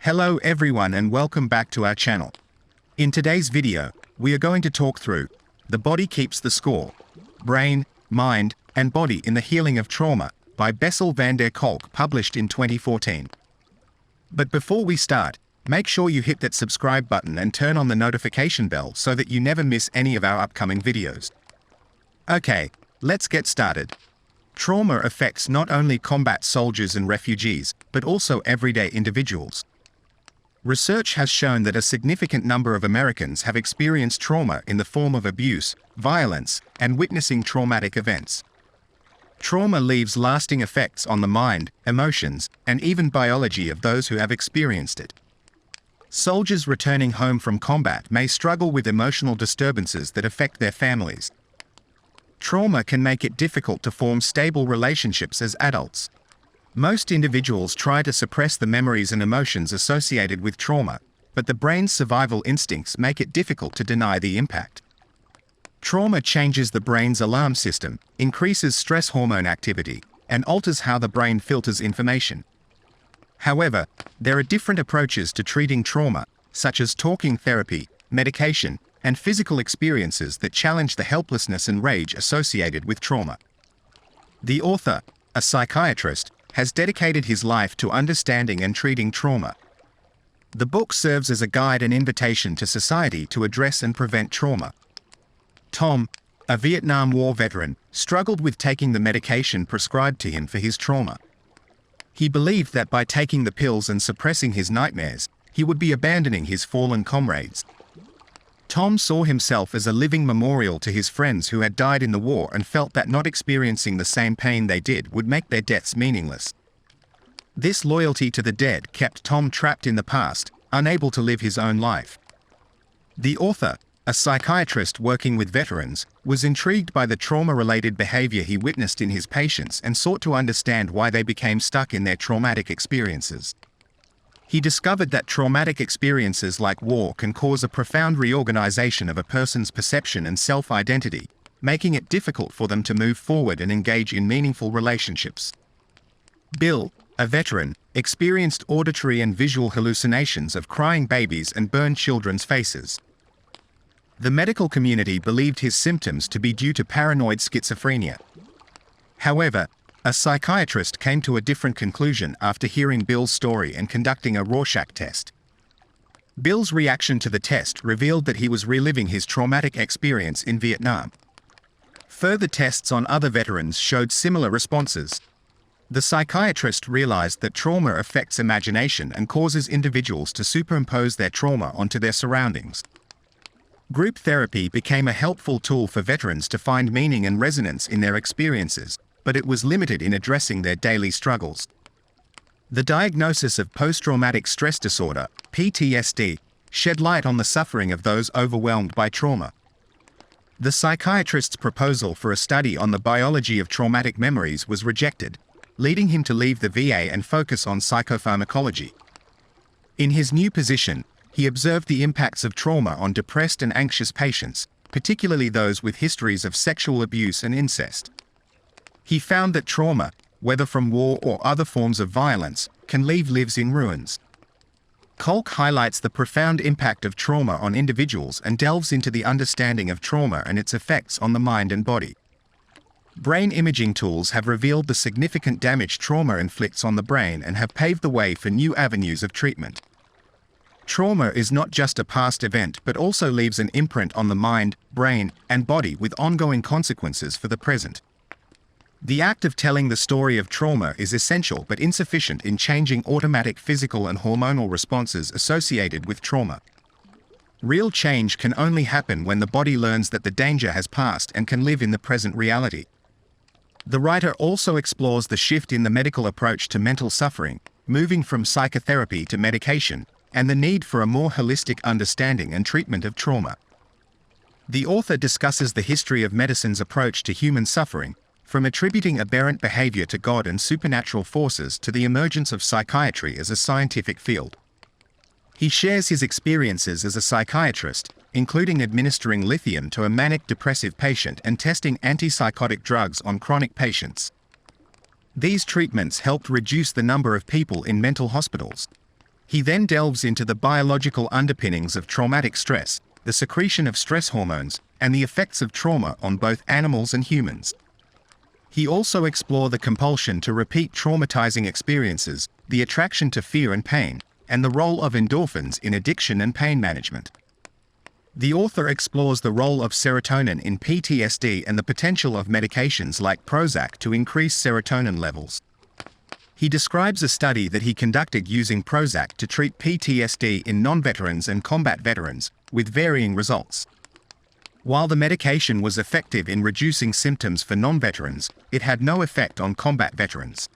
Hello everyone and welcome back to our channel. In today's video, we are going to talk through The Body Keeps the Score, Brain, Mind, and Body in the Healing of Trauma by Bessel van der Kolk, published in 2014. But before we start, make sure you hit that subscribe button and turn on the notification bell so that you never miss any of our upcoming videos. Okay, let's get started. Trauma affects not only combat soldiers and refugees, but also everyday individuals. Research has shown that a significant number of Americans have experienced trauma in the form of abuse, violence, and witnessing traumatic events. Trauma leaves lasting effects on the mind, emotions, and even biology of those who have experienced it. Soldiers returning home from combat may struggle with emotional disturbances that affect their families. Trauma can make it difficult to form stable relationships as adults. Most individuals try to suppress the memories and emotions associated with trauma, but the brain's survival instincts make it difficult to deny the impact. Trauma changes the brain's alarm system, increases stress hormone activity, and alters how the brain filters information. However, there are different approaches to treating trauma, such as talking therapy, medication, and physical experiences that challenge the helplessness and rage associated with trauma. The author, a psychiatrist, has dedicated his life to understanding and treating trauma. The book serves as a guide and invitation to society to address and prevent trauma. Tom, a Vietnam War veteran, struggled with taking the medication prescribed to him for his trauma. He believed that by taking the pills and suppressing his nightmares, he would be abandoning his fallen comrades. Tom saw himself as a living memorial to his friends who had died in the war and felt that not experiencing the same pain they did would make their deaths meaningless. This loyalty to the dead kept Tom trapped in the past, unable to live his own life. The author, a psychiatrist working with veterans, was intrigued by the trauma-related behavior he witnessed in his patients and sought to understand why they became stuck in their traumatic experiences. He discovered that traumatic experiences like war can cause a profound reorganization of a person's perception and self-identity, making it difficult for them to move forward and engage in meaningful relationships. Bill, a veteran, experienced auditory and visual hallucinations of crying babies and burned children's faces. The medical community believed his symptoms to be due to paranoid schizophrenia. However, a psychiatrist came to a different conclusion after hearing Bill's story and conducting a Rorschach test. Bill's reaction to the test revealed that he was reliving his traumatic experience in Vietnam. Further tests on other veterans showed similar responses. The psychiatrist realized that trauma affects imagination and causes individuals to superimpose their trauma onto their surroundings. Group therapy became a helpful tool for veterans to find meaning and resonance in their experiences, but it was limited in addressing their daily struggles. The diagnosis of post-traumatic stress disorder, PTSD, shed light on the suffering of those overwhelmed by trauma. The psychiatrist's proposal for a study on the biology of traumatic memories was rejected, leading him to leave the VA and focus on psychopharmacology. In his new position, he observed the impacts of trauma on depressed and anxious patients, particularly those with histories of sexual abuse and incest. He found that trauma, whether from war or other forms of violence, can leave lives in ruins. Kolk highlights the profound impact of trauma on individuals and delves into the understanding of trauma and its effects on the mind and body. Brain imaging tools have revealed the significant damage trauma inflicts on the brain and have paved the way for new avenues of treatment. Trauma is not just a past event but also leaves an imprint on the mind, brain, and body with ongoing consequences for the present. The act of telling the story of trauma is essential but insufficient in changing automatic physical and hormonal responses associated with trauma. Real change can only happen when the body learns that the danger has passed and can live in the present reality. The writer also explores the shift in the medical approach to mental suffering, moving from psychotherapy to medication, and the need for a more holistic understanding and treatment of trauma. The author discusses the history of medicine's approach to human suffering, from attributing aberrant behavior to God and supernatural forces to the emergence of psychiatry as a scientific field. He shares his experiences as a psychiatrist, including administering lithium to a manic depressive patient and testing antipsychotic drugs on chronic patients. These treatments helped reduce the number of people in mental hospitals. He then delves into the biological underpinnings of traumatic stress, the secretion of stress hormones, and the effects of trauma on both animals and humans. He also explores the compulsion to repeat traumatizing experiences, the attraction to fear and pain, and the role of endorphins in addiction and pain management. The author explores the role of serotonin in PTSD and the potential of medications like Prozac to increase serotonin levels. He describes a study that he conducted using Prozac to treat PTSD in non-veterans and combat veterans, with varying results. While the medication was effective in reducing symptoms for non-veterans, it had no effect on combat veterans.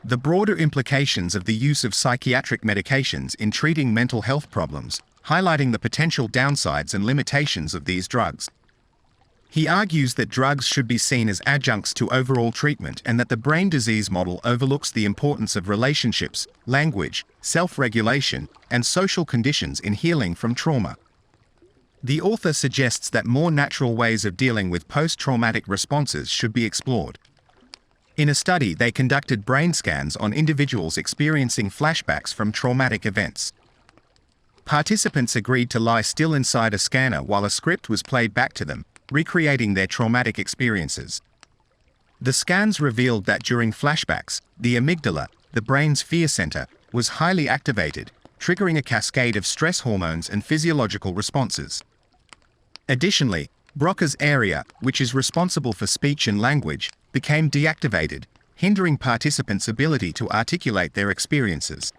The broader implications of the use of psychiatric medications in treating mental health problems, highlighting the potential downsides and limitations of these drugs. He argues that drugs should be seen as adjuncts to overall treatment and that the brain disease model overlooks the importance of relationships, language, self-regulation, and social conditions in healing from trauma. The author suggests that more natural ways of dealing with post-traumatic responses should be explored. In a study, they conducted brain scans on individuals experiencing flashbacks from traumatic events. Participants agreed to lie still inside a scanner while a script was played back to them, recreating their traumatic experiences. The scans revealed that during flashbacks, the amygdala, the brain's fear center, was highly activated, triggering a cascade of stress hormones and physiological responses. Additionally, Broca's area, which is responsible for speech and language, became deactivated, hindering participants' ability to articulate their experiences.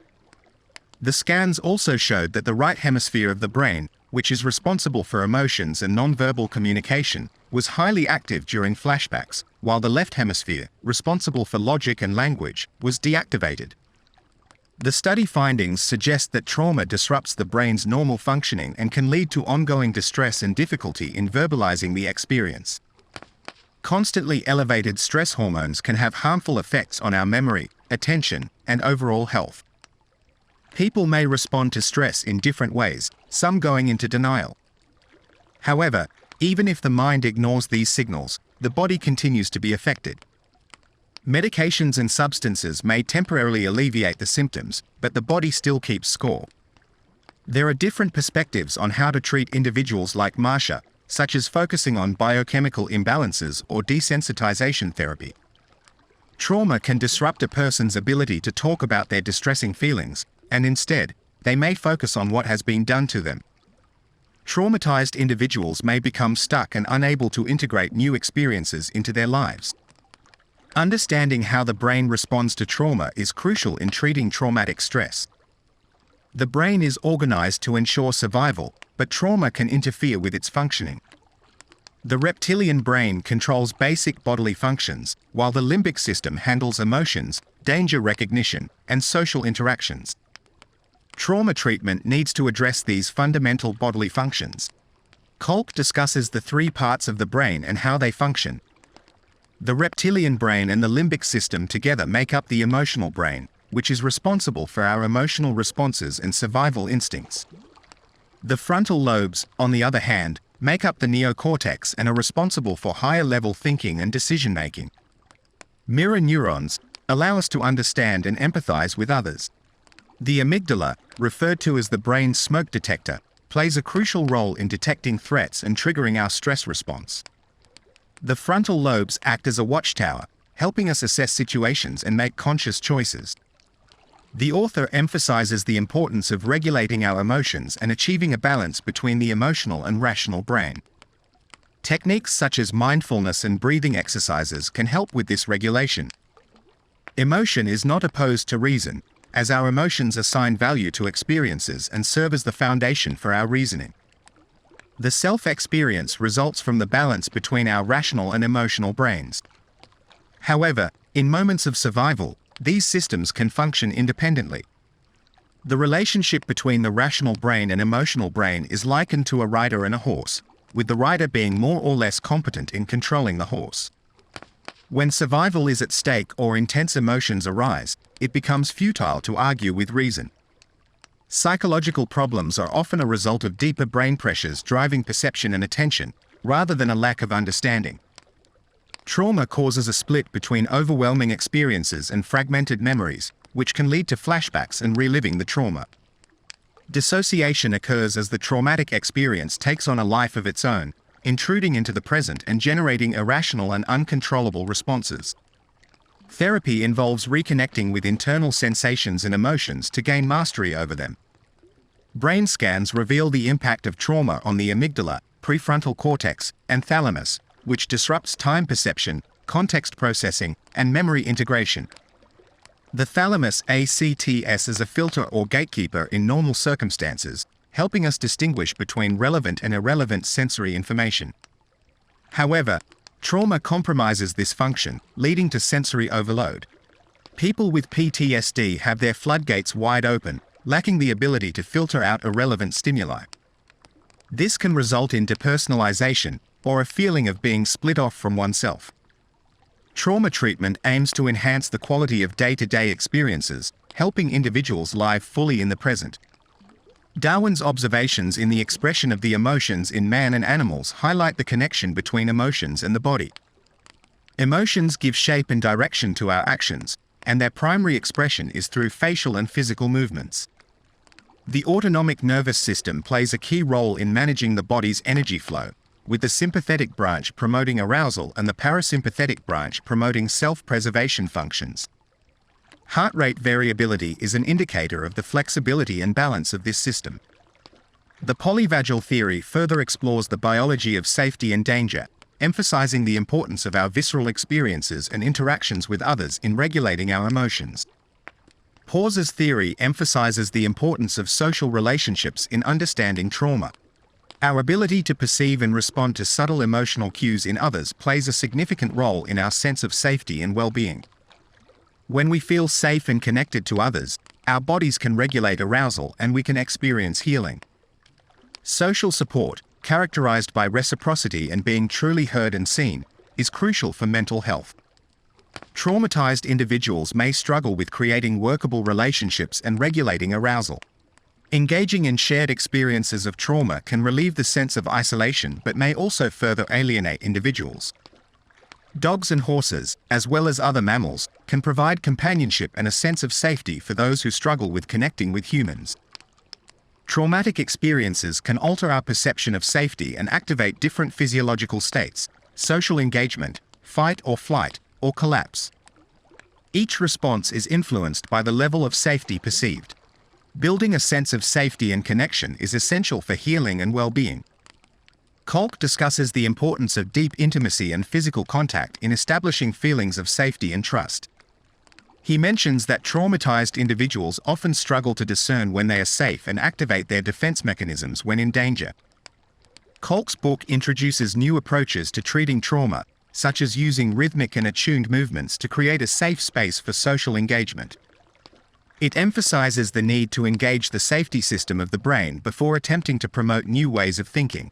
The scans also showed that the right hemisphere of the brain, which is responsible for emotions and nonverbal communication, was highly active during flashbacks, while the left hemisphere, responsible for logic and language, was deactivated. The study findings suggest that trauma disrupts the brain's normal functioning and can lead to ongoing distress and difficulty in verbalizing the experience. Constantly elevated stress hormones can have harmful effects on our memory, attention, and overall health. People may respond to stress in different ways, some going into denial. However, even if the mind ignores these signals, the body continues to be affected. Medications and substances may temporarily alleviate the symptoms, but the body still keeps score. There are different perspectives on how to treat individuals like Marsha, such as focusing on biochemical imbalances or desensitization therapy. Trauma can disrupt a person's ability to talk about their distressing feelings, and instead, they may focus on what has been done to them. Traumatized individuals may become stuck and unable to integrate new experiences into their lives. Understanding how the brain responds to trauma is crucial in treating traumatic stress. The brain is organized to ensure survival, but trauma can interfere with its functioning. The reptilian brain controls basic bodily functions, while the limbic system handles emotions, danger recognition, and social interactions. Trauma treatment needs to address these fundamental bodily functions. Kolk discusses the three parts of the brain and how they function. The reptilian brain and the limbic system together make up the emotional brain, which is responsible for our emotional responses and survival instincts. The frontal lobes, on the other hand, make up the neocortex and are responsible for higher-level thinking and decision-making. Mirror neurons allow us to understand and empathize with others. The amygdala, referred to as the brain's smoke detector, plays a crucial role in detecting threats and triggering our stress response. The frontal lobes act as a watchtower, helping us assess situations and make conscious choices. The author emphasizes the importance of regulating our emotions and achieving a balance between the emotional and rational brain. Techniques such as mindfulness and breathing exercises can help with this regulation. Emotion is not opposed to reason, as our emotions assign value to experiences and serve as the foundation for our reasoning. The self-experience results from the balance between our rational and emotional brains. However, in moments of survival, these systems can function independently. The relationship between the rational brain and emotional brain is likened to a rider and a horse, with the rider being more or less competent in controlling the horse. When survival is at stake or intense emotions arise, it becomes futile to argue with reason. Psychological problems are often a result of deeper brain pressures driving perception and attention, rather than a lack of understanding. Trauma causes a split between overwhelming experiences and fragmented memories, which can lead to flashbacks and reliving the trauma. Dissociation occurs as the traumatic experience takes on a life of its own, intruding into the present and generating irrational and uncontrollable responses. Therapy involves reconnecting with internal sensations and emotions to gain mastery over them. Brain scans reveal the impact of trauma on the amygdala, prefrontal cortex, and thalamus, which disrupts time perception, context processing, and memory integration. The thalamus acts as a filter or gatekeeper in normal circumstances, helping us distinguish between relevant and irrelevant sensory information. However, trauma compromises this function, leading to sensory overload. People with PTSD have their floodgates wide open, lacking the ability to filter out irrelevant stimuli. This can result in depersonalization, or a feeling of being split off from oneself. Trauma treatment aims to enhance the quality of day-to-day experiences, helping individuals live fully in the present. Darwin's observations in the expression of the emotions in man and animals highlight the connection between emotions and the body. Emotions give shape and direction to our actions, and their primary expression is through facial and physical movements. The autonomic nervous system plays a key role in managing the body's energy flow, with the sympathetic branch promoting arousal and the parasympathetic branch promoting self-preservation functions. Heart rate variability is an indicator of the flexibility and balance of this system. The polyvagal theory further explores the biology of safety and danger, emphasizing the importance of our visceral experiences and interactions with others in regulating our emotions. Pause's theory emphasizes the importance of social relationships in understanding trauma. Our ability to perceive and respond to subtle emotional cues in others plays a significant role in our sense of safety and well-being. When we feel safe and connected to others, our bodies can regulate arousal and we can experience healing. Social support, characterized by reciprocity and being truly heard and seen, is crucial for mental health. Traumatized individuals may struggle with creating workable relationships and regulating arousal. Engaging in shared experiences of trauma can relieve the sense of isolation but may also further alienate individuals. Dogs and horses, as well as other mammals, can provide companionship and a sense of safety for those who struggle with connecting with humans. Traumatic experiences can alter our perception of safety and activate different physiological states: social engagement, fight or flight, or collapse. Each response is influenced by the level of safety perceived. Building a sense of safety and connection is essential for healing and well-being. Kolk discusses the importance of deep intimacy and physical contact in establishing feelings of safety and trust. He mentions that traumatized individuals often struggle to discern when they are safe and activate their defense mechanisms when in danger. Kolk's book introduces new approaches to treating trauma, such as using rhythmic and attuned movements to create a safe space for social engagement. It emphasizes the need to engage the safety system of the brain before attempting to promote new ways of thinking.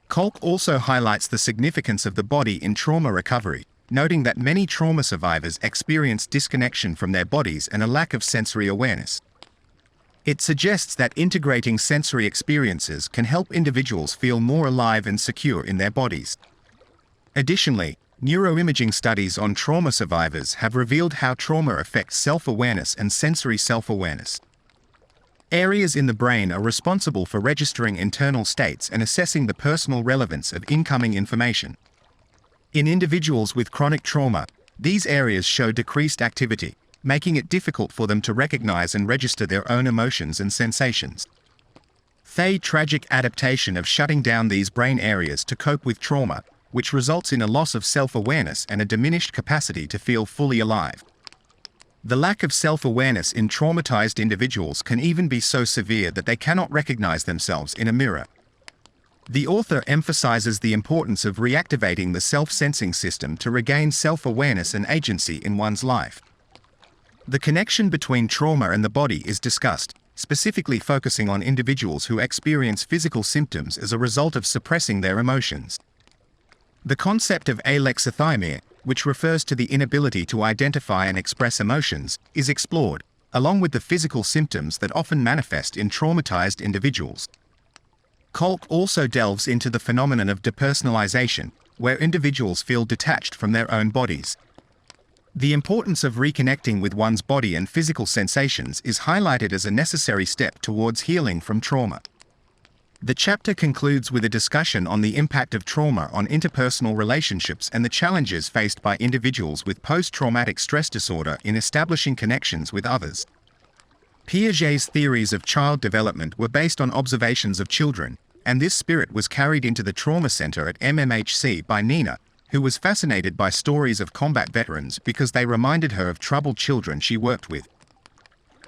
Kolk also highlights the significance of the body in trauma recovery, noting that many trauma survivors experience disconnection from their bodies and a lack of sensory awareness. It suggests that integrating sensory experiences can help individuals feel more alive and secure in their bodies. Additionally, neuroimaging studies on trauma survivors have revealed how trauma affects self-awareness and sensory self-awareness. Areas in the brain are responsible for registering internal states and assessing the personal relevance of incoming information. In individuals with chronic trauma, these areas show decreased activity, making it difficult for them to recognize and register their own emotions and sensations. The tragic adaptation of shutting down these brain areas to cope with trauma, which results in a loss of self-awareness and a diminished capacity to feel fully alive. The lack of self-awareness in traumatized individuals can even be so severe that they cannot recognize themselves in a mirror. The author emphasizes the importance of reactivating the self-sensing system to regain self-awareness and agency in one's life. The connection between trauma and the body is discussed, specifically focusing on individuals who experience physical symptoms as a result of suppressing their emotions. The concept of alexithymia, which refers to the inability to identify and express emotions, is explored, along with the physical symptoms that often manifest in traumatized individuals. Kolk also delves into the phenomenon of depersonalization, where individuals feel detached from their own bodies. The importance of reconnecting with one's body and physical sensations is highlighted as a necessary step towards healing from trauma. The chapter concludes with a discussion on the impact of trauma on interpersonal relationships and the challenges faced by individuals with post-traumatic stress disorder in establishing connections with others. Piaget's theories of child development were based on observations of children, and this spirit was carried into the trauma center at MMHC by Nina, who was fascinated by stories of combat veterans because they reminded her of troubled children she worked with.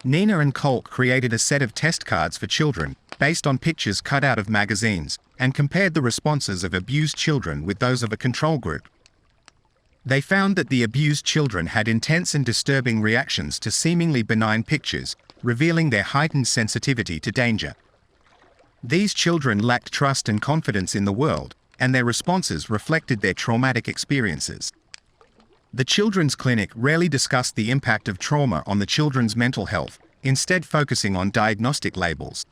Nina and Kolk created a set of test cards for children, based on pictures cut out of magazines, and compared the responses of abused children with those of a control group. They found that the abused children had intense and disturbing reactions to seemingly benign pictures, revealing their heightened sensitivity to danger. These children lacked trust and confidence in the world, and their responses reflected their traumatic experiences. The Children's Clinic rarely discussed the impact of trauma on the children's mental health, instead focusing on diagnostic labels.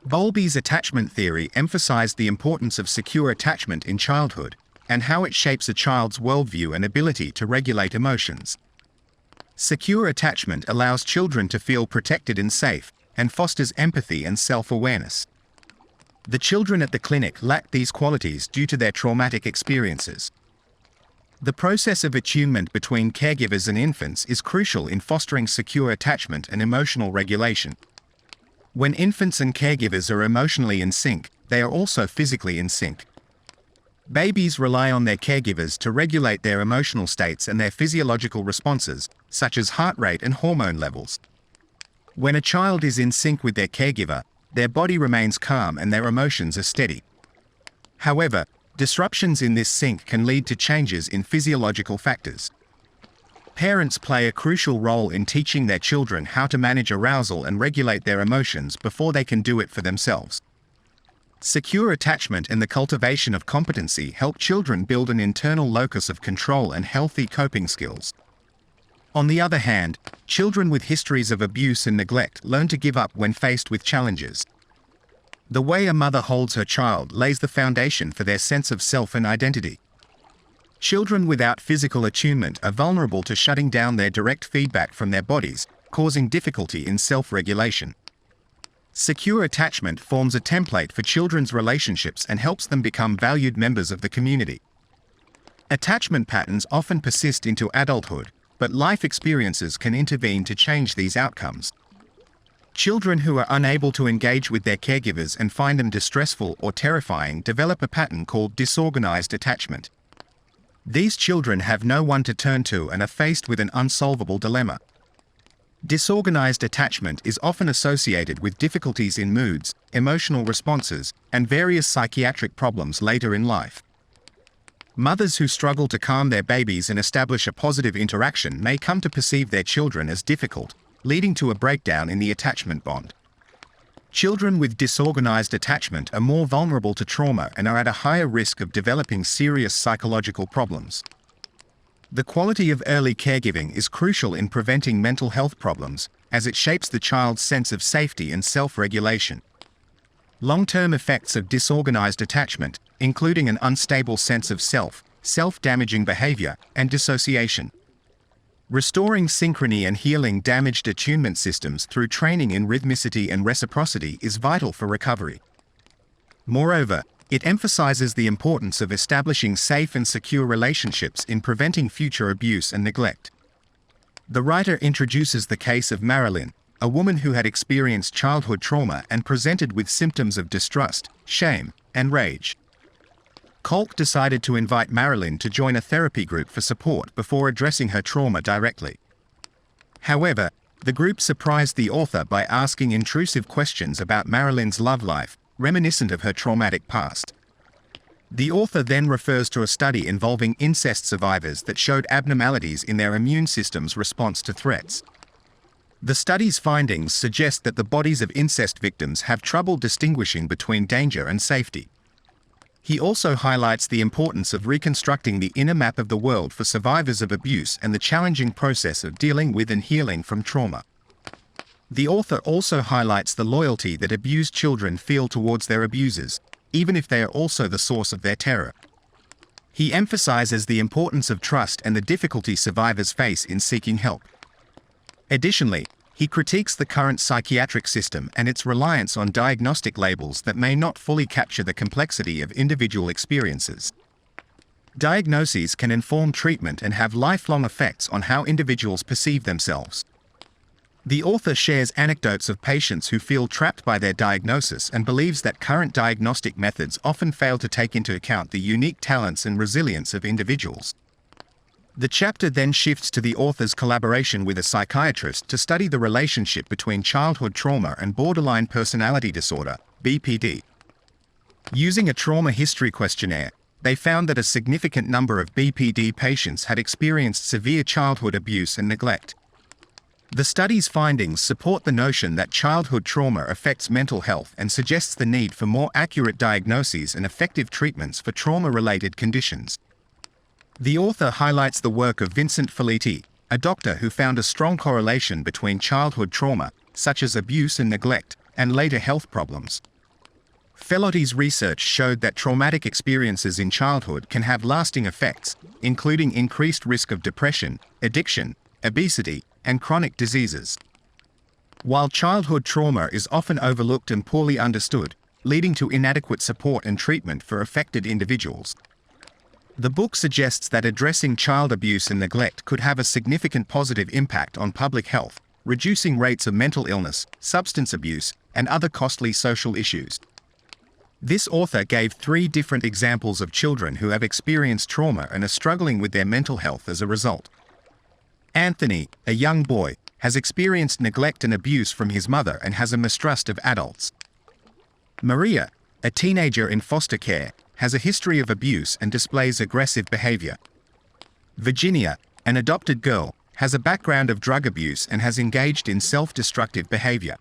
Bowlby's attachment theory emphasized the importance of secure attachment in childhood, and how it shapes a child's worldview and ability to regulate emotions. Secure attachment allows children to feel protected and safe, and fosters empathy and self-awareness. The children at the clinic lacked these qualities due to their traumatic experiences. The process of attunement between caregivers and infants is crucial in fostering secure attachment and emotional regulation. When infants and caregivers are emotionally in sync, they are also physically in sync. Babies rely on their caregivers to regulate their emotional states and their physiological responses, such as heart rate and hormone levels. When a child is in sync with their caregiver, their body remains calm and their emotions are steady. However, disruptions in this sync can lead to changes in physiological factors. Parents play a crucial role in teaching their children how to manage arousal and regulate their emotions before they can do it for themselves. Secure attachment and the cultivation of competency help children build an internal locus of control and healthy coping skills. On the other hand, children with histories of abuse and neglect learn to give up when faced with challenges. The way a mother holds her child lays the foundation for their sense of self and identity. Children without physical attunement are vulnerable to shutting down their direct feedback from their bodies, causing difficulty in self-regulation. Secure attachment forms a template for children's relationships and helps them become valued members of the community. Attachment patterns often persist into adulthood, but life experiences can intervene to change these outcomes. Children who are unable to engage with their caregivers and find them distressful or terrifying develop a pattern called disorganized attachment. These children have no one to turn to and are faced with an unsolvable dilemma. Disorganized attachment is often associated with difficulties in moods, emotional responses, and various psychiatric problems later in life. Mothers who struggle to calm their babies and establish a positive interaction may come to perceive their children as difficult, leading to a breakdown in the attachment bond. Children with disorganized attachment are more vulnerable to trauma and are at a higher risk of developing serious psychological problems. The quality of early caregiving is crucial in preventing mental health problems, as it shapes the child's sense of safety and self-regulation. Long-term effects of disorganized attachment, including an unstable sense of self, self-damaging behavior, and dissociation. Restoring synchrony and healing damaged attunement systems through training in rhythmicity and reciprocity is vital for recovery. Moreover, it emphasizes the importance of establishing safe and secure relationships in preventing future abuse and neglect. The writer introduces the case of Marilyn, a woman who had experienced childhood trauma and presented with symptoms of distrust, shame, and rage. Kolk decided to invite Marilyn to join a therapy group for support before addressing her trauma directly. However, the group surprised the author by asking intrusive questions about Marilyn's love life, reminiscent of her traumatic past. The author then refers to a study involving incest survivors that showed abnormalities in their immune system's response to threats. The study's findings suggest that the bodies of incest victims have trouble distinguishing between danger and safety. He also highlights the importance of reconstructing the inner map of the world for survivors of abuse and the challenging process of dealing with and healing from trauma. The author also highlights the loyalty that abused children feel towards their abusers, even if they are also the source of their terror. He emphasizes the importance of trust and the difficulty survivors face in seeking help. Additionally, he critiques the current psychiatric system and its reliance on diagnostic labels that may not fully capture the complexity of individual experiences. Diagnoses can inform treatment and have lifelong effects on how individuals perceive themselves. The author shares anecdotes of patients who feel trapped by their diagnosis and believes that current diagnostic methods often fail to take into account the unique talents and resilience of individuals. The chapter then shifts to the author's collaboration with a psychiatrist to study the relationship between childhood trauma and borderline personality disorder, BPD. Using a trauma history questionnaire, they found that a significant number of BPD patients had experienced severe childhood abuse and neglect. The study's findings support the notion that childhood trauma affects mental health and suggests the need for more accurate diagnoses and effective treatments for trauma-related conditions. The author highlights the work of Vincent Felitti, a doctor who found a strong correlation between childhood trauma, such as abuse and neglect, and later health problems. Felotti's research showed that traumatic experiences in childhood can have lasting effects, including increased risk of depression, addiction, obesity, and chronic diseases. While childhood trauma is often overlooked and poorly understood, leading to inadequate support and treatment for affected individuals, the book suggests that addressing child abuse and neglect could have a significant positive impact on public health, reducing rates of mental illness, substance abuse, and other costly social issues. This author gave 3 different examples of children who have experienced trauma and are struggling with their mental health as a result. Anthony, a young boy, has experienced neglect and abuse from his mother and has a mistrust of adults. Maria, a teenager in foster care, has a history of abuse and displays aggressive behavior. Virginia, an adopted girl, has a background of drug abuse and has engaged in self-destructive behavior.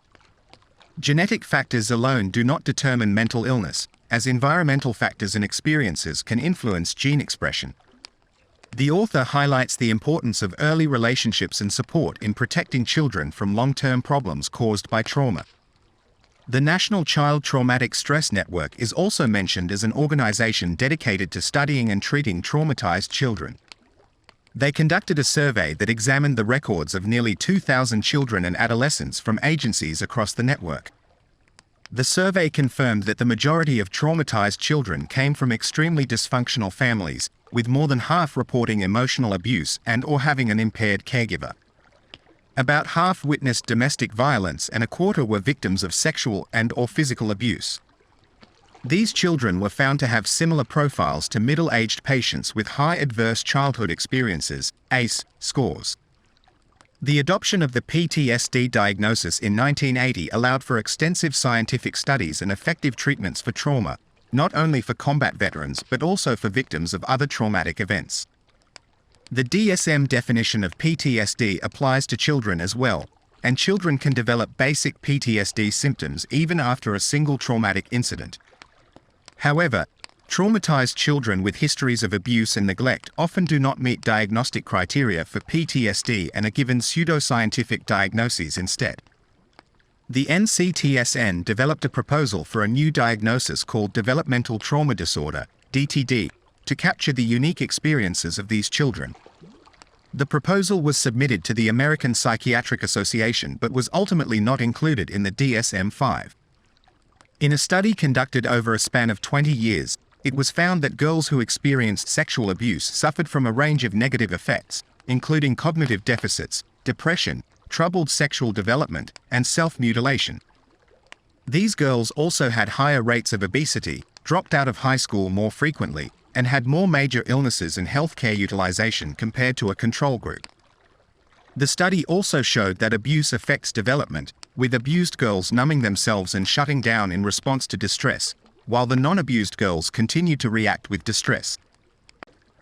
Genetic factors alone do not determine mental illness, as environmental factors and experiences can influence gene expression. The author highlights the importance of early relationships and support in protecting children from long-term problems caused by trauma. The National Child Traumatic Stress Network is also mentioned as an organization dedicated to studying and treating traumatized children. They conducted a survey that examined the records of nearly 2,000 children and adolescents from agencies across the network. The survey confirmed that the majority of traumatized children came from extremely dysfunctional families, with more than half reporting emotional abuse and/or having an impaired caregiver. About half witnessed domestic violence and a quarter were victims of sexual and/or physical abuse. These children were found to have similar profiles to middle-aged patients with high adverse childhood experiences, ACE, scores. The adoption of the PTSD diagnosis in 1980 allowed for extensive scientific studies and effective treatments for trauma, not only for combat veterans but also for victims of other traumatic events. The DSM definition of PTSD applies to children as well, and children can develop basic PTSD symptoms even after a single traumatic incident. However, traumatized children with histories of abuse and neglect often do not meet diagnostic criteria for PTSD and are given pseudoscientific diagnoses instead. The NCTSN developed a proposal for a new diagnosis called Developmental Trauma Disorder, DTD, to capture the unique experiences of these children. The proposal was submitted to the American Psychiatric Association but was ultimately not included in the DSM-5. In a study conducted over a span of 20 years, it was found that girls who experienced sexual abuse suffered from a range of negative effects, including cognitive deficits, depression, troubled sexual development, and self-mutilation. These girls also had higher rates of obesity, dropped out of high school more frequently, and had more major illnesses and healthcare utilization compared to a control group. The study also showed that abuse affects development, with abused girls numbing themselves and shutting down in response to distress, while the non-abused girls continued to react with distress.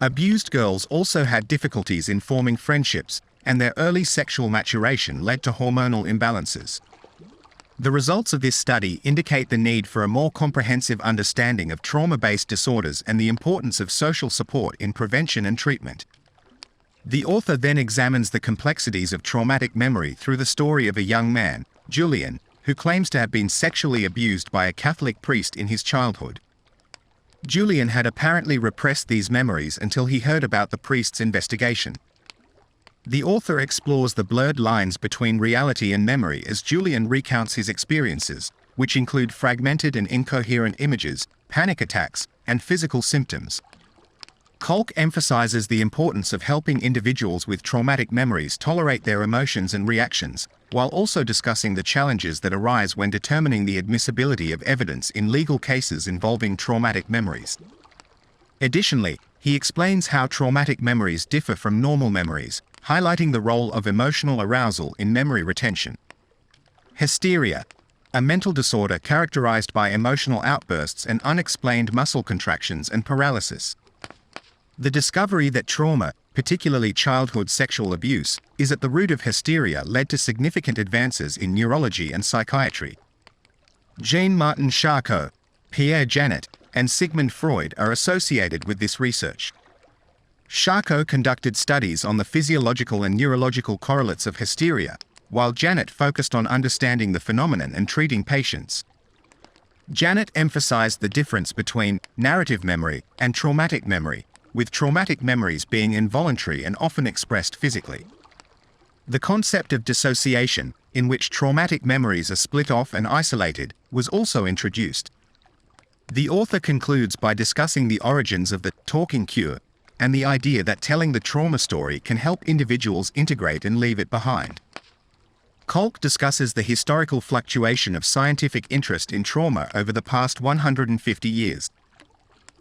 Abused girls also had difficulties in forming friendships, and their early sexual maturation led to hormonal imbalances. The results of this study indicate the need for a more comprehensive understanding of trauma-based disorders and the importance of social support in prevention and treatment. The author then examines the complexities of traumatic memory through the story of a young man, Julian, who claims to have been sexually abused by a Catholic priest in his childhood. Julian had apparently repressed these memories until he heard about the priest's investigation. The author explores the blurred lines between reality and memory as Julian recounts his experiences, which include fragmented and incoherent images, panic attacks, and physical symptoms. Kolk emphasizes the importance of helping individuals with traumatic memories tolerate their emotions and reactions, while also discussing the challenges that arise when determining the admissibility of evidence in legal cases involving traumatic memories. Additionally, he explains how traumatic memories differ from normal memories, highlighting the role of emotional arousal in memory retention. Hysteria, a mental disorder characterized by emotional outbursts and unexplained muscle contractions and paralysis. The discovery that trauma, particularly childhood sexual abuse, is at the root of hysteria led to significant advances in neurology and psychiatry. Jean-Martin Charcot, Pierre Janet, and Sigmund Freud are associated with this research. Charcot conducted studies on the physiological and neurological correlates of hysteria, while Janet focused on understanding the phenomenon and treating patients. Janet emphasized the difference between narrative memory and traumatic memory, with traumatic memories being involuntary and often expressed physically. The concept of dissociation, in which traumatic memories are split off and isolated, was also introduced. The author concludes by discussing the origins of the talking cure and the idea that telling the trauma story can help individuals integrate and leave it behind. Kolk discusses the historical fluctuation of scientific interest in trauma over the past 150 years.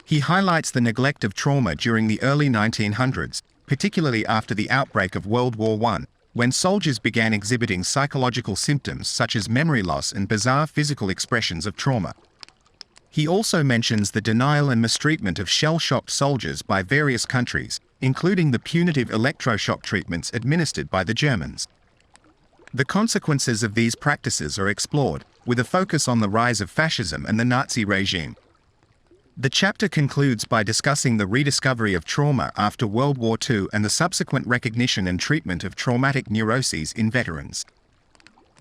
He highlights the neglect of trauma during the early 1900s, particularly after the outbreak of World War I, when soldiers began exhibiting psychological symptoms such as memory loss and bizarre physical expressions of trauma. He also mentions the denial and mistreatment of shell-shocked soldiers by various countries, including the punitive electroshock treatments administered by the Germans. The consequences of these practices are explored, with a focus on the rise of fascism and the Nazi regime. The chapter concludes by discussing the rediscovery of trauma after World War II and the subsequent recognition and treatment of traumatic neuroses in veterans.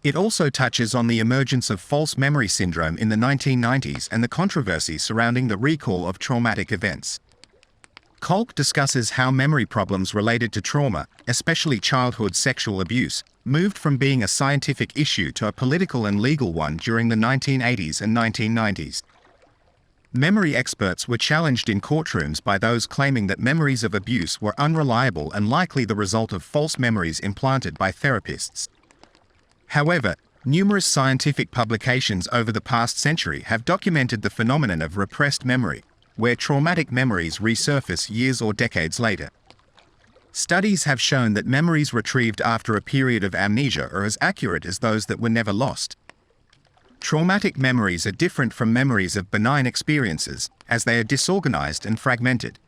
It also touches on the emergence of false memory syndrome in the 1990s and the controversy surrounding the recall of traumatic events. Kolk discusses how memory problems related to trauma, especially childhood sexual abuse, moved from being a scientific issue to a political and legal one during the 1980s and 1990s. Memory experts were challenged in courtrooms by those claiming that memories of abuse were unreliable and likely the result of false memories implanted by therapists. However, numerous scientific publications over the past century have documented the phenomenon of repressed memory, where traumatic memories resurface years or decades later. Studies have shown that memories retrieved after a period of amnesia are as accurate as those that were never lost. Traumatic memories are different from memories of benign experiences, as they are disorganized and fragmented.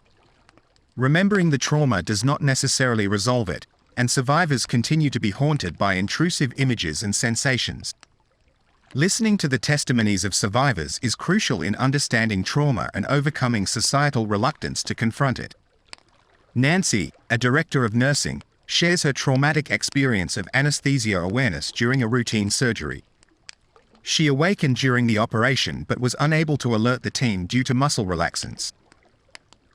Remembering the trauma does not necessarily resolve it, and survivors continue to be haunted by intrusive images and sensations. Listening to the testimonies of survivors is crucial in understanding trauma and overcoming societal reluctance to confront it. Nancy, a director of nursing, shares her traumatic experience of anesthesia awareness during a routine surgery. She awakened during the operation but was unable to alert the team due to muscle relaxants.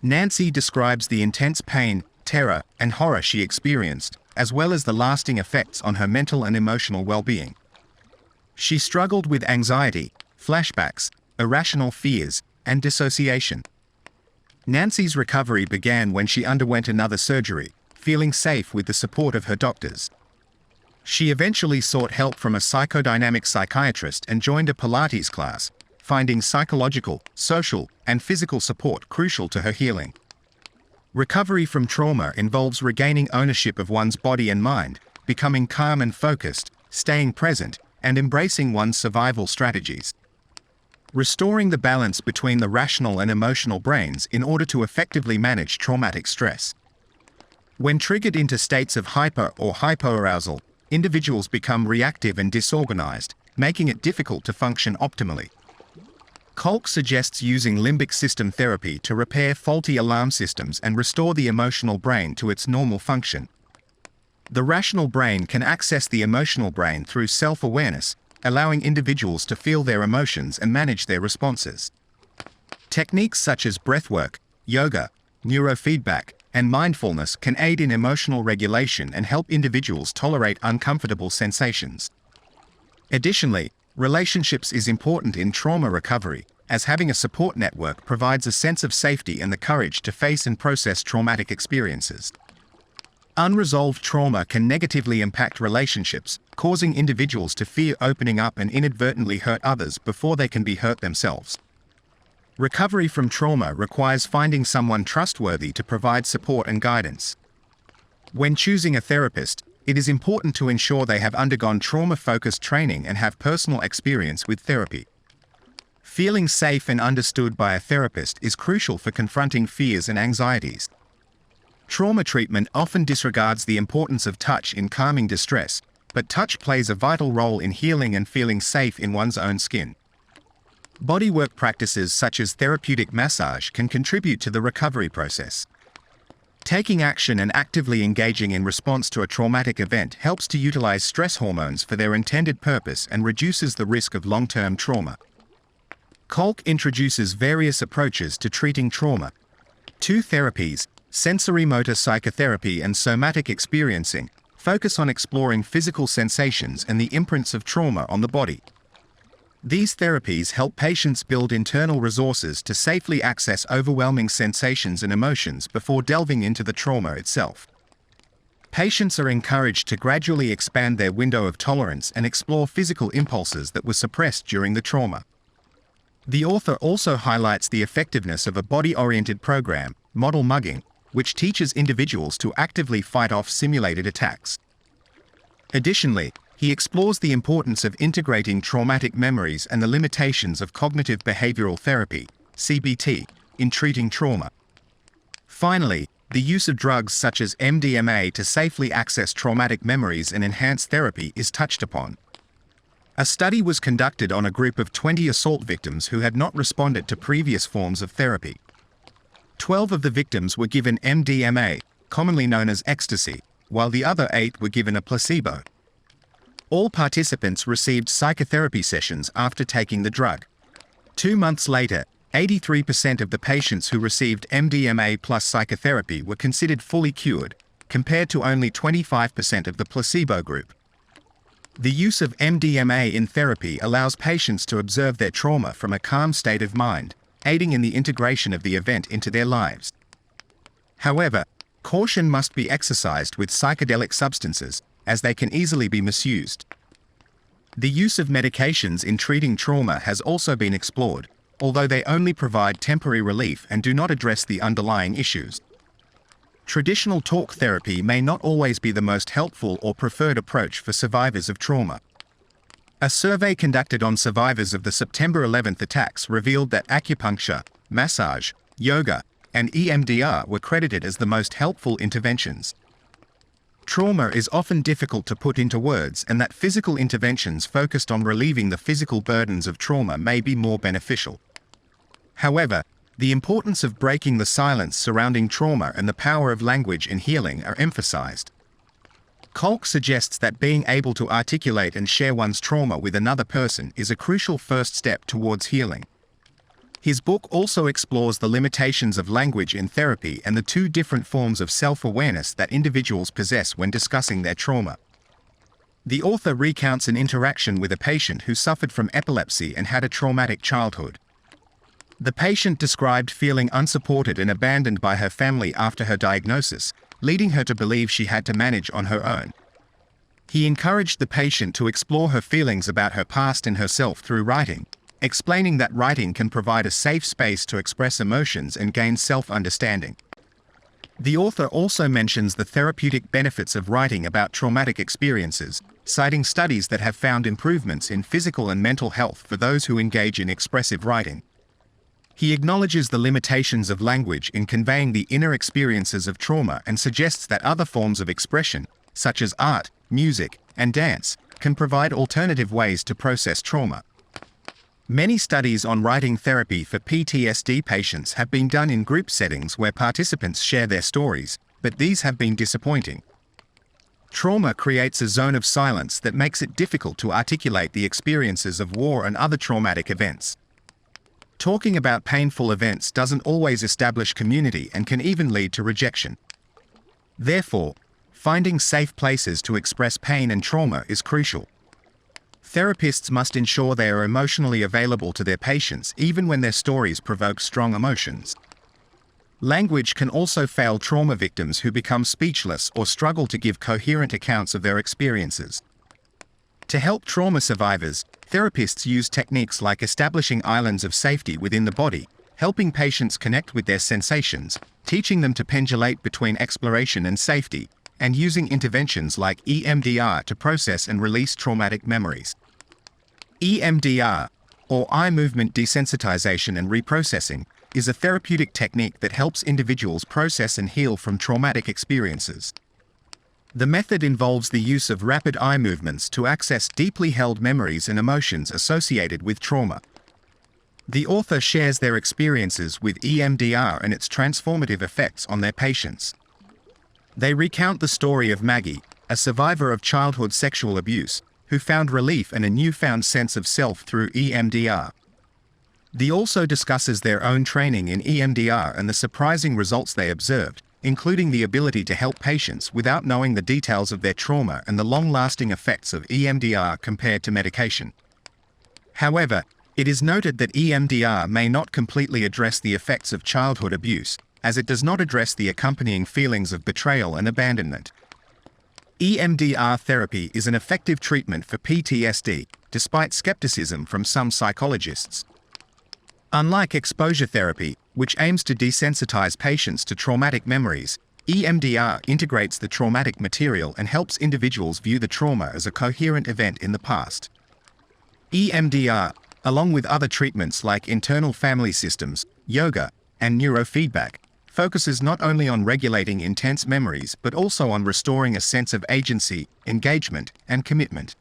Nancy describes the intense pain, terror, and horror she experienced, as well as the lasting effects on her mental and emotional well-being. She struggled with anxiety, flashbacks, irrational fears, and dissociation. Nancy's recovery began when she underwent another surgery, feeling safe with the support of her doctors. She eventually sought help from a psychodynamic psychiatrist and joined a Pilates class, finding psychological, social, and physical support crucial to her healing. Recovery from trauma involves regaining ownership of one's body and mind, becoming calm and focused, staying present, and embracing one's survival strategies. Restoring the balance between the rational and emotional brains in order to effectively manage traumatic stress. When triggered into states of hyper or hypoarousal, individuals become reactive and disorganized, making it difficult to function optimally. Kolk suggests using limbic system therapy to repair faulty alarm systems and restore the emotional brain to its normal function. The rational brain can access the emotional brain through self-awareness, allowing individuals to feel their emotions and manage their responses. Techniques such as breathwork, yoga, neurofeedback, and mindfulness can aid in emotional regulation and help individuals tolerate uncomfortable sensations. Additionally, relationships is important in trauma recovery, as having a support network provides a sense of safety and the courage to face and process traumatic experiences. Unresolved trauma can negatively impact relationships, causing individuals to fear opening up and inadvertently hurt others before they can be hurt themselves. Recovery from trauma requires finding someone trustworthy to provide support and guidance. When choosing a therapist, it is important to ensure they have undergone trauma-focused training and have personal experience with therapy. Feeling safe and understood by a therapist is crucial for confronting fears and anxieties. Trauma treatment often disregards the importance of touch in calming distress, but touch plays a vital role in healing and feeling safe in one's own skin. Bodywork practices such as therapeutic massage can contribute to the recovery process. Taking action and actively engaging in response to a traumatic event helps to utilize stress hormones for their intended purpose and reduces the risk of long-term trauma. Kolk introduces various approaches to treating trauma. 2 therapies, sensory-motor psychotherapy and somatic experiencing, focus on exploring physical sensations and the imprints of trauma on the body. These therapies help patients build internal resources to safely access overwhelming sensations and emotions before delving into the trauma itself. Patients are encouraged to gradually expand their window of tolerance and explore physical impulses that were suppressed during the trauma. The author also highlights the effectiveness of a body-oriented program, Model Mugging, which teaches individuals to actively fight off simulated attacks. Additionally, he explores the importance of integrating traumatic memories and the limitations of cognitive behavioral therapy, CBT, in treating trauma. Finally, the use of drugs such as MDMA to safely access traumatic memories and enhance therapy is touched upon. A study was conducted on a group of 20 assault victims who had not responded to previous forms of therapy. 12 of the victims were given MDMA, commonly known as ecstasy, while the other 8 were given a placebo. All participants received psychotherapy sessions after taking the drug. 2 months later, 83% of the patients who received MDMA plus psychotherapy were considered fully cured, compared to only 25% of the placebo group. The use of MDMA in therapy allows patients to observe their trauma from a calm state of mind, aiding in the integration of the event into their lives. However, caution must be exercised with psychedelic substances, as they can easily be misused. The use of medications in treating trauma has also been explored, although they only provide temporary relief and do not address the underlying issues. Traditional talk therapy may not always be the most helpful or preferred approach for survivors of trauma. A survey conducted on survivors of the September 11th attacks revealed that acupuncture, massage, yoga, and EMDR were credited as the most helpful interventions. Trauma is often difficult to put into words, and that physical interventions focused on relieving the physical burdens of trauma may be more beneficial. However, the importance of breaking the silence surrounding trauma and the power of language in healing are emphasized. Kolk suggests that being able to articulate and share one's trauma with another person is a crucial first step towards healing. His book also explores the limitations of language in therapy and the 2 different forms of self-awareness that individuals possess when discussing their trauma. The author recounts an interaction with a patient who suffered from epilepsy and had a traumatic childhood. The patient described feeling unsupported and abandoned by her family after her diagnosis, leading her to believe she had to manage on her own. He encouraged the patient to explore her feelings about her past and herself through writing, explaining that writing can provide a safe space to express emotions and gain self-understanding. The author also mentions the therapeutic benefits of writing about traumatic experiences, citing studies that have found improvements in physical and mental health for those who engage in expressive writing. He acknowledges the limitations of language in conveying the inner experiences of trauma and suggests that other forms of expression, such as art, music, and dance, can provide alternative ways to process trauma. Many studies on writing therapy for PTSD patients have been done in group settings where participants share their stories, but these have been disappointing. Trauma creates a zone of silence that makes it difficult to articulate the experiences of war and other traumatic events. Talking about painful events doesn't always establish community and can even lead to rejection. Therefore, finding safe places to express pain and trauma is crucial. Therapists must ensure they are emotionally available to their patients even when their stories provoke strong emotions. Language can also fail trauma victims who become speechless or struggle to give coherent accounts of their experiences. To help trauma survivors, therapists use techniques like establishing islands of safety within the body, helping patients connect with their sensations, teaching them to pendulate between exploration and safety, and using interventions like EMDR to process and release traumatic memories. EMDR, or eye movement desensitization and reprocessing, is a therapeutic technique that helps individuals process and heal from traumatic experiences. The method involves the use of rapid eye movements to access deeply held memories and emotions associated with trauma. The author shares their experiences with EMDR and its transformative effects on their patients. They recount the story of Maggie, a survivor of childhood sexual abuse, who found relief and a newfound sense of self through EMDR. The also discusses their own training in EMDR and the surprising results they observed, including the ability to help patients without knowing the details of their trauma and the long-lasting effects of EMDR compared to medication. However, it is noted that EMDR may not completely address the effects of childhood abuse, as it does not address the accompanying feelings of betrayal and abandonment. EMDR therapy is an effective treatment for PTSD, despite skepticism from some psychologists. Unlike exposure therapy, which aims to desensitize patients to traumatic memories, EMDR integrates the traumatic material and helps individuals view the trauma as a coherent event in the past. EMDR, along with other treatments like internal family systems, yoga, and neurofeedback, focuses not only on regulating intense memories but also on restoring a sense of agency, engagement, and commitment.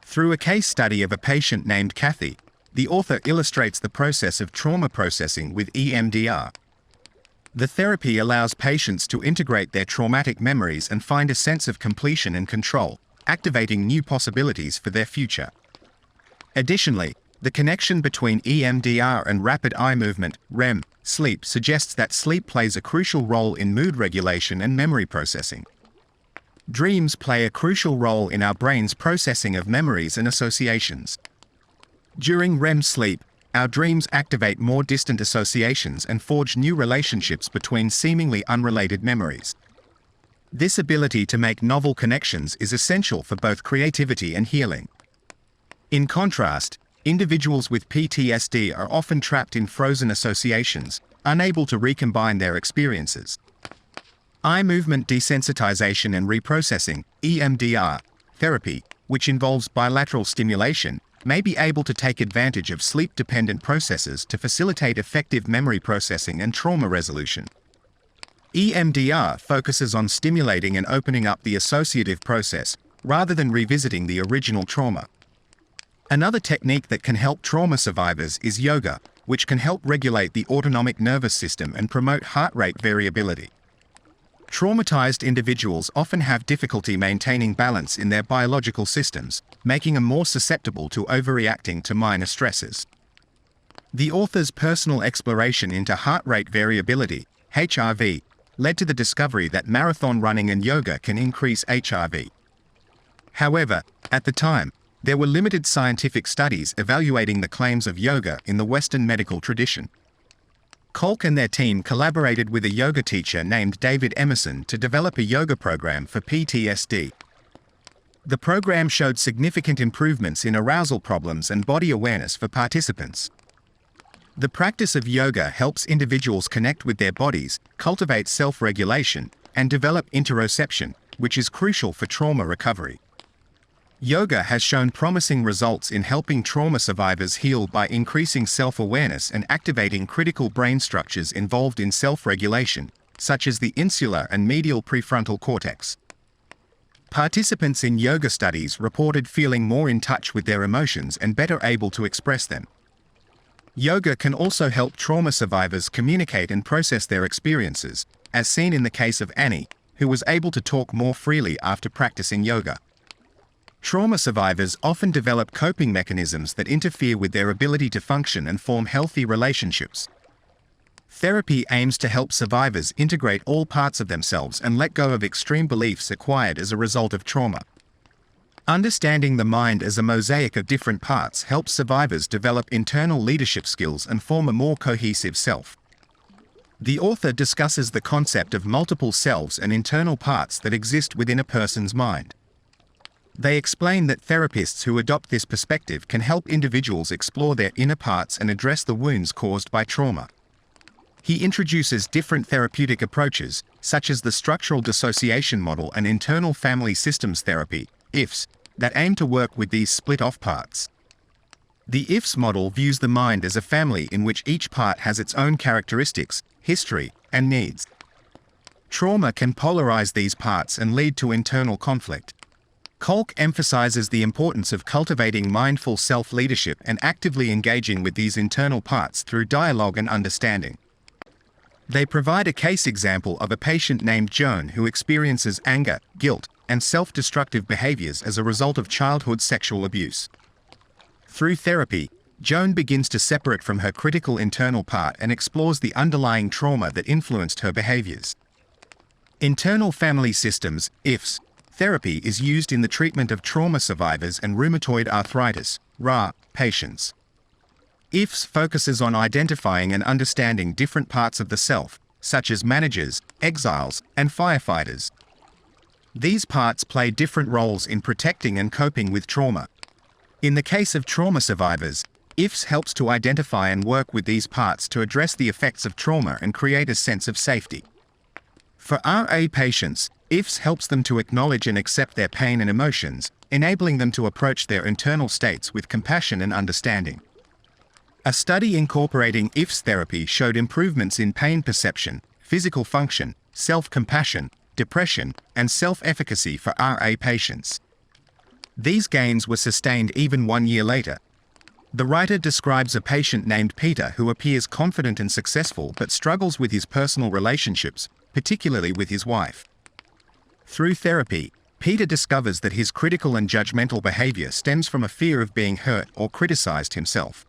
Through a case study of a patient named Kathy, the author illustrates the process of trauma processing with EMDR. The therapy allows patients to integrate their traumatic memories and find a sense of completion and control, activating new possibilities for their future. Additionally, the connection between EMDR and rapid eye movement, REM, sleep suggests that sleep plays a crucial role in mood regulation and memory processing. Dreams play a crucial role in our brain's processing of memories and associations. During REM sleep, our dreams activate more distant associations and forge new relationships between seemingly unrelated memories. This ability to make novel connections is essential for both creativity and healing. In contrast, individuals with PTSD are often trapped in frozen associations, unable to recombine their experiences. Eye movement desensitization and reprocessing, EMDR, therapy, which involves bilateral stimulation, may be able to take advantage of sleep-dependent processes to facilitate effective memory processing and trauma resolution. EMDR focuses on stimulating and opening up the associative process, rather than revisiting the original trauma. Another technique that can help trauma survivors is yoga, which can help regulate the autonomic nervous system and promote heart rate variability. Traumatized individuals often have difficulty maintaining balance in their biological systems, making them more susceptible to overreacting to minor stresses. The author's personal exploration into heart rate variability, HRV, led to the discovery that marathon running and yoga can increase HRV. However, at the time, there were limited scientific studies evaluating the claims of yoga in the Western medical tradition. Kolk and their team collaborated with a yoga teacher named David Emerson to develop a yoga program for PTSD. The program showed significant improvements in arousal problems and body awareness for participants. The practice of yoga helps individuals connect with their bodies, cultivate self-regulation, and develop interoception, which is crucial for trauma recovery. Yoga has shown promising results in helping trauma survivors heal by increasing self-awareness and activating critical brain structures involved in self-regulation, such as the insular and medial prefrontal cortex. Participants in yoga studies reported feeling more in touch with their emotions and better able to express them. Yoga can also help trauma survivors communicate and process their experiences, as seen in the case of Annie, who was able to talk more freely after practicing yoga. Trauma survivors often develop coping mechanisms that interfere with their ability to function and form healthy relationships. Therapy aims to help survivors integrate all parts of themselves and let go of extreme beliefs acquired as a result of trauma. Understanding the mind as a mosaic of different parts helps survivors develop internal leadership skills and form a more cohesive self. The author discusses the concept of multiple selves and internal parts that exist within a person's mind. They explain that therapists who adopt this perspective can help individuals explore their inner parts and address the wounds caused by trauma. He introduces different therapeutic approaches, such as the structural dissociation model and internal family systems therapy, IFS, that aim to work with these split-off parts. The IFS model views the mind as a family in which each part has its own characteristics, history, and needs. Trauma can polarize these parts and lead to internal conflict. Kolk emphasizes the importance of cultivating mindful self-leadership and actively engaging with these internal parts through dialogue and understanding. They provide a case example of a patient named Joan who experiences anger, guilt, and self-destructive behaviors as a result of childhood sexual abuse. Through therapy, Joan begins to separate from her critical internal part and explores the underlying trauma that influenced her behaviors. Internal family systems, IFS, therapy is used in the treatment of trauma survivors and rheumatoid arthritis, RA, patients. IFS focuses on identifying and understanding different parts of the self, such as managers, exiles, and firefighters. These parts play different roles in protecting and coping with trauma. In the case of trauma survivors, IFS helps to identify and work with these parts to address the effects of trauma and create a sense of safety. For RA patients, IFS helps them to acknowledge and accept their pain and emotions, enabling them to approach their internal states with compassion and understanding. A study incorporating IFS therapy showed improvements in pain perception, physical function, self-compassion, depression, and self-efficacy for RA patients. These gains were sustained even 1 year later. The writer describes a patient named Peter who appears confident and successful but struggles with his personal relationships, particularly with his wife. Through therapy, Peter discovers that his critical and judgmental behavior stems from a fear of being hurt or criticized himself.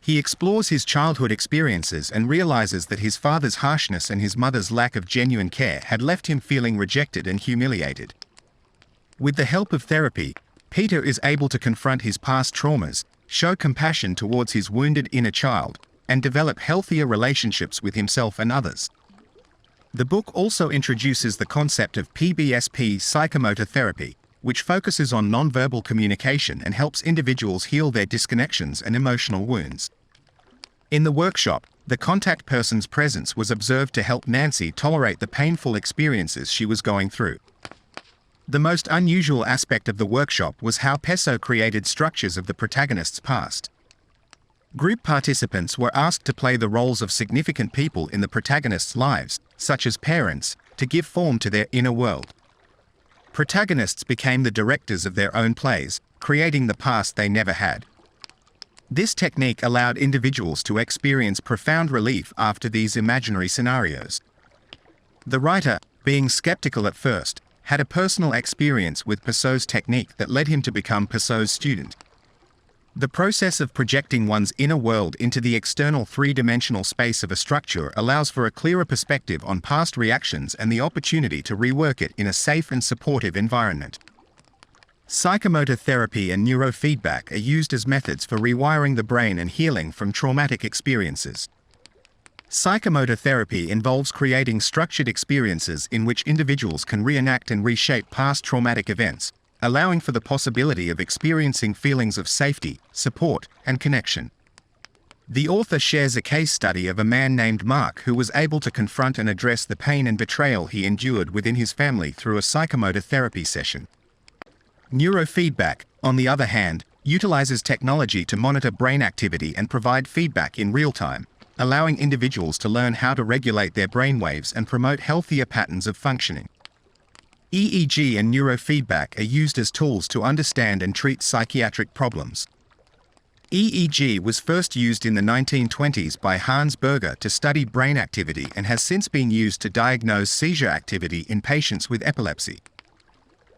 He explores his childhood experiences and realizes that his father's harshness and his mother's lack of genuine care had left him feeling rejected and humiliated. With the help of therapy, Peter is able to confront his past traumas, show compassion towards his wounded inner child, and develop healthier relationships with himself and others. The book also introduces the concept of PBSP psychomotor therapy, which focuses on nonverbal communication and helps individuals heal their disconnections and emotional wounds. In the workshop, the contact person's presence was observed to help Nancy tolerate the painful experiences she was going through. The most unusual aspect of the workshop was how Peso created structures of the protagonist's past. Group participants were asked to play the roles of significant people in the protagonist's lives, such as parents, to give form to their inner world. Protagonists became the directors of their own plays, creating the past they never had. This technique allowed individuals to experience profound relief after these imaginary scenarios. The writer, being skeptical at first, had a personal experience with Peso's technique that led him to become Peso's student. The process of projecting one's inner world into the external three-dimensional space of a structure allows for a clearer perspective on past reactions and the opportunity to rework it in a safe and supportive environment. Psychomotor therapy and neurofeedback are used as methods for rewiring the brain and healing from traumatic experiences. Psychomotor therapy involves creating structured experiences in which individuals can reenact and reshape past traumatic events, allowing for the possibility of experiencing feelings of safety, support, and connection. The author shares a case study of a man named Mark who was able to confront and address the pain and betrayal he endured within his family through a psychomotor therapy session. Neurofeedback, on the other hand, utilizes technology to monitor brain activity and provide feedback in real time, allowing individuals to learn how to regulate their brainwaves and promote healthier patterns of functioning. EEG and neurofeedback are used as tools to understand and treat psychiatric problems. EEG was first used in the 1920s by Hans Berger to study brain activity and has since been used to diagnose seizure activity in patients with epilepsy.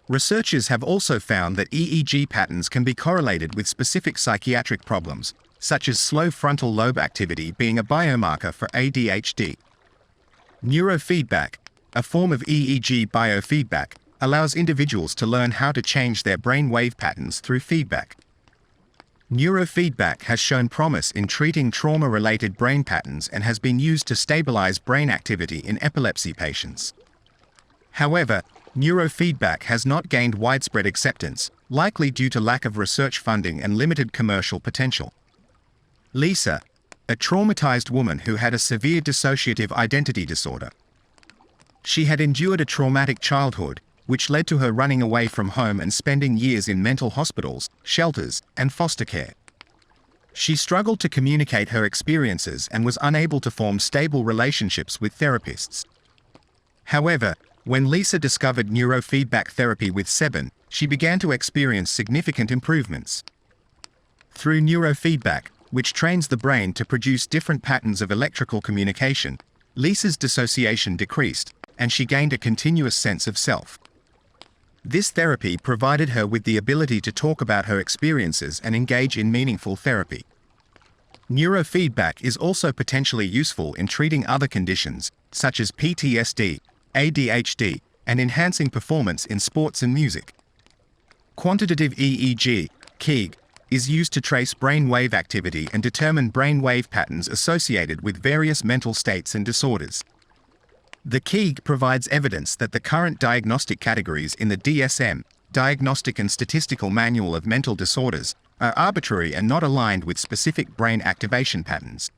Researchers have also found that EEG patterns can be correlated with specific psychiatric problems, such as slow frontal lobe activity being a biomarker for ADHD. Neurofeedback, a form of EEG biofeedback, allows individuals to learn how to change their brain wave patterns through feedback. Neurofeedback has shown promise in treating trauma-related brain patterns and has been used to stabilize brain activity in epilepsy patients. However, neurofeedback has not gained widespread acceptance, likely due to lack of research funding and limited commercial potential. Lisa, a traumatized woman who had a severe dissociative identity disorder. She had endured a traumatic childhood, which led to her running away from home and spending years in mental hospitals, shelters, and foster care. She struggled to communicate her experiences and was unable to form stable relationships with therapists. However, when Lisa discovered neurofeedback therapy with Seban, she began to experience significant improvements. Through neurofeedback, which trains the brain to produce different patterns of electrical communication, Lisa's dissociation decreased, and she gained a continuous sense of self. This therapy provided her with the ability to talk about her experiences and engage in meaningful therapy. Neurofeedback is also potentially useful in treating other conditions, such as PTSD, ADHD, and enhancing performance in sports and music. Quantitative EEG, QEEG, is used to trace brain wave activity and determine brain wave patterns associated with various mental states and disorders. The QEEG provides evidence that the current diagnostic categories in the DSM, Diagnostic and Statistical Manual of Mental Disorders, are arbitrary and not aligned with specific brain activation patterns.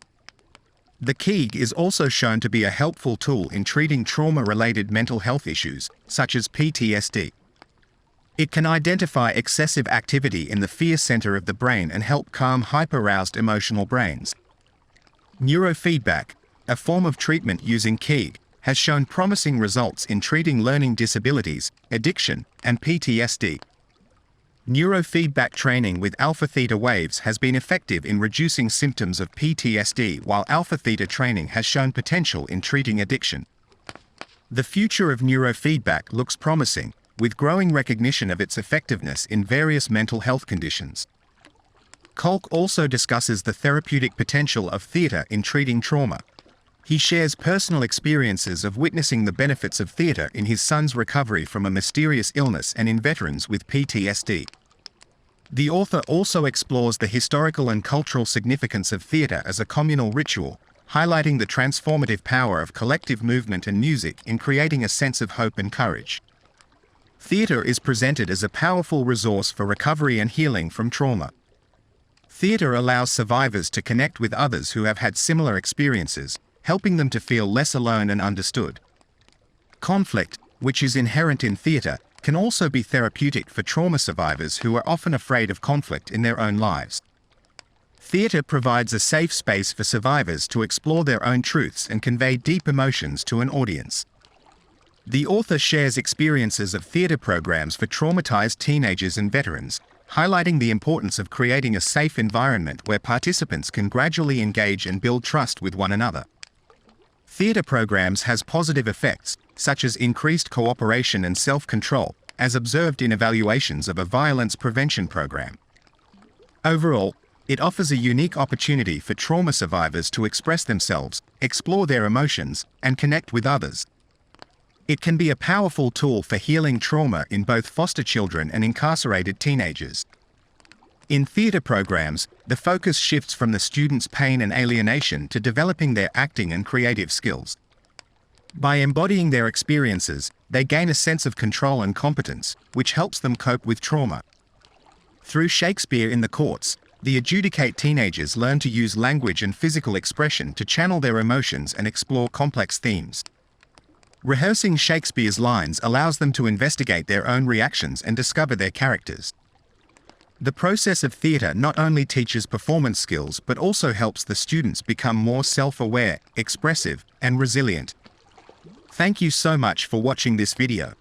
The QEEG is also shown to be a helpful tool in treating trauma-related mental health issues, such as PTSD. It can identify excessive activity in the fear center of the brain and help calm hyperaroused emotional brains. Neurofeedback, a form of treatment using QEEG, has shown promising results in treating learning disabilities, addiction, and PTSD. Neurofeedback training with alpha-theta waves has been effective in reducing symptoms of PTSD, while alpha-theta training has shown potential in treating addiction. The future of neurofeedback looks promising, with growing recognition of its effectiveness in various mental health conditions. Kolk also discusses the therapeutic potential of theater in treating trauma. He shares personal experiences of witnessing the benefits of theater in his son's recovery from a mysterious illness and in veterans with PTSD. The author also explores the historical and cultural significance of theater as a communal ritual, highlighting the transformative power of collective movement and music in creating a sense of hope and courage. Theater is presented as a powerful resource for recovery and healing from trauma. Theater allows survivors to connect with others who have had similar experiences, helping them to feel less alone and understood. Conflict, which is inherent in theater, can also be therapeutic for trauma survivors who are often afraid of conflict in their own lives. Theater provides a safe space for survivors to explore their own truths and convey deep emotions to an audience. The author shares experiences of theater programs for traumatized teenagers and veterans, highlighting the importance of creating a safe environment where participants can gradually engage and build trust with one another. Theater programs has positive effects, such as increased cooperation and self-control, as observed in evaluations of a violence prevention program. Overall, it offers a unique opportunity for trauma survivors to express themselves, explore their emotions, and connect with others. It can be a powerful tool for healing trauma in both foster children and incarcerated teenagers. In theater programs, the focus shifts from the students' pain and alienation to developing their acting and creative skills. By embodying their experiences, they gain a sense of control and competence, which helps them cope with trauma. Through Shakespeare in the Courts, the adjudicate teenagers learn to use language and physical expression to channel their emotions and explore complex themes. Rehearsing Shakespeare's lines allows them to investigate their own reactions and discover their characters. The process of theater not only teaches performance skills but also helps the students become more self-aware, expressive, and resilient. Thank you so much for watching this video.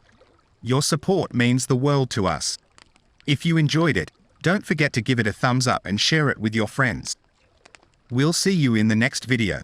Your support means the world to us. If you enjoyed it, don't forget to give it a thumbs up and share it with your friends. We'll see you in the next video.